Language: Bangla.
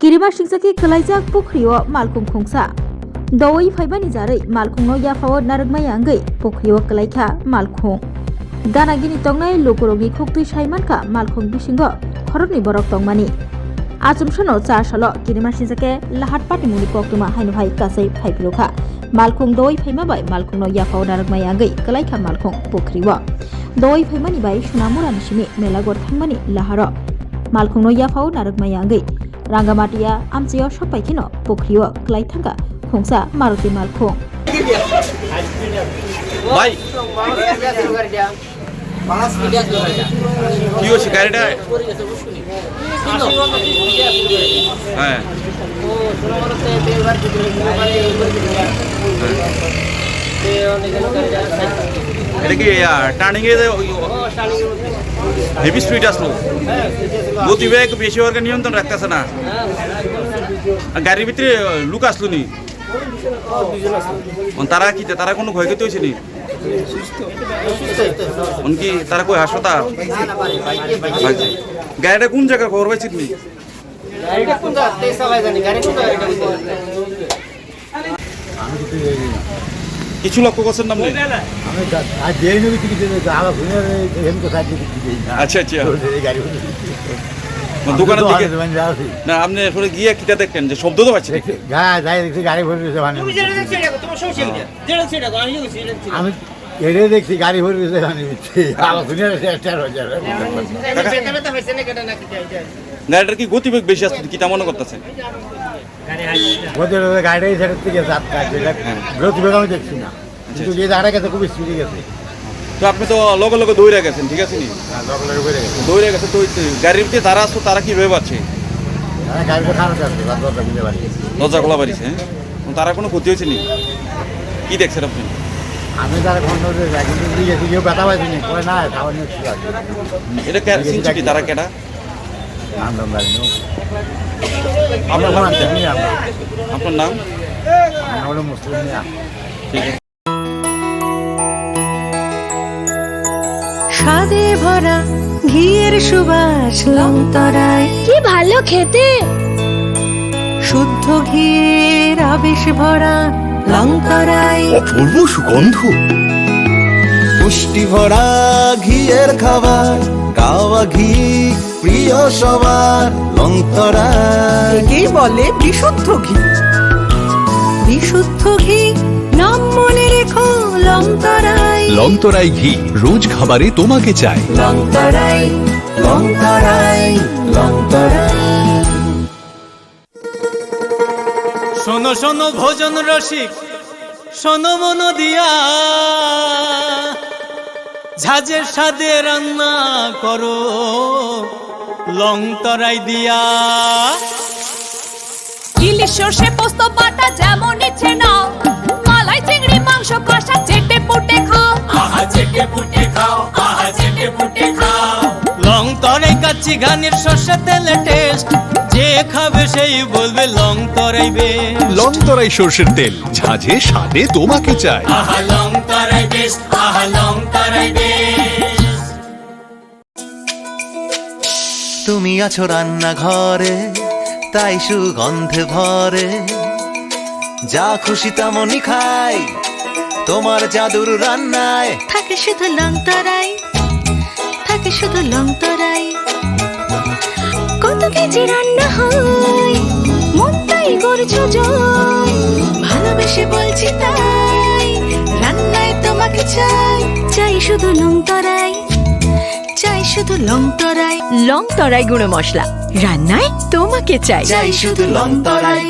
Kirima Shikzaki Kalaijak Pukrio Malkum Kungsa. Doi Faibani Zare, Malkuno Yafao Naragmayangai, Pukrio Kalaika, Malkung. Gana Gini Tongai, Lukorogi Kuktu Shaimanka, Malkung Bishingo, Horoni Borok Tongmani. Assumption Sashalo, Kirima Shizake, Lahat Patimuni Koktuma, Hainhai Kasai, Paipiloka. Malkung Doi Faima by Malkuno Yafao Naragmayangai, Kalaika Malkung, Pukriwa. Doi Faimani by Shunamura Nishimi, Melagor Tangmani, Lahara. Malkuno Yafao Naragmayangai. Rangamatia, Amzio Shopaikino, Pokrio, Klaitanga, Kungsa, Maruti Malkung. Bye. You should turning heavy street as no. Both the way to be sure can you don't Rakasana. A Gary Vitri, Lucas Luni. On Taraki, the Tarakon Hoyatushini. Unki Tarako Hashota. Gada Kunjaka for watching me. কিছু লক্ষ্য করছেন না আপনি আমি আজ দেই নবি থেকে আলা ঘুরে হেম কথা দিতে আচ্ছা আচ্ছা গাড়ি দোকানের দিকে না আপনি আসলে গিয়ে কিটা দেখেন যে শব্দ তো পাচ্ছেন যাই দেখছি গাড়ি ভরে গেছে মানে তুমি যেটা দেখছি এটা তোমার সমস্যা কি যেটা দেখছি এটা আমি দেখছি আমি এরে দেখছি গাড়ি ভরে গেছে মানে আলা ঘুরে স্টার্ট হয়ে যাবে বেতনে তো হইছে না কেন না কি গাড়িটার কি গতিবেগ বেশি আছে কি তা মনে করতেছেন গাড়ি ছেড়ে থেকে সাত কাজ গতিবেগ আমি দেখছি না কিন্তু যে দাঁড়া গেছে খুব স্পিডে গেছে তো আপনি তো লগে লগে দৌড়ে গেছেন ঠিক আছে নি লগে লগে বেড়ে গেছে দৌড়ে গেছে তো গাড়ির ভিতরে যারা আছে তারা কি ভেবে পাচ্ছে গাড়িটা খারাপ আছে দরজা খুলে বাড়ি দরজা খোলা বাড়িছে তারা কোনো ক্ষতি হয়েছে নি কি দেখছেন আপনি আমি তারা ঘন্টা যাই কিন্তু দিয়ে কেউ ব্যথা পাইছি না কয় না খাওয়া নিয়ে ঠিক আছে এটা চিনছি তারা কেটা আন্দোলন বাড়ি আপনার নাম আপনার নাম হলো মুসলিম মিয়া ঠিক আছে স্বাদে ভরা ঘিয়ের সুবাস লংতরায় কি ভালো খেতে শুদ্ধ ঘিয়ের আবেশ ভরা লংতরায় অপূর্ব সুগন্ধ পুষ্টি ভরা ঘিয়ের খাবার গাওয়া ঘি প্রিয় সবার লংতরায় একেই বলে বিশুদ্ধ ঘি বিশুদ্ধ ঘি নাম মনে রেখো লংতরায় লংতরাই ঘি রোজ খাবারে তোমাকে চাই লংতরায় লংতরায় লংতরায়। শোনো শোনো ভোজন রসিক শোনো মন দিয়া ঝাঁঝের স্বাদে রান্না করো লংতরাই দিয়া ইলিশ সর্ষে পোস্ত বাটা যেমন ইচ্ছে নাও মালাই চিংড়ি মাংস কষা চেটে পুটে খাও আহা চেটে পুটে খাও আহা চেটে পুটে খাও লংতরাই কাচ্চি ঘানির সর্ষে তেলে টেস্ট যে খাবে সেই বলবে লংতরাই বেশ লংতরাই সরষের তেল ঝাঁঝে স্বাদে তোমাকে চাই আহা লংতরাই বেশ আহা লংতরাই বেশ। তুমি আছো রান্না ঘরে তাই সুগন্ধে ভরে যা খুশি তেমনই খাই তোমার জাদুর রান্নায় থাকে শুধু লংতরাই থাকে শুধু লংতরাই কত কেজি রান্না হয় মনটাই করছো জয় ভালোবেসে বলছি তাই রান্নায় তোমাকে চাই চাই শুধু লংতরাই চাই শুধু লংতরাই লংতরাই গুঁড়ো মশলা রান্নায় তোমাকে চাই চাই শুধু লংতরাই।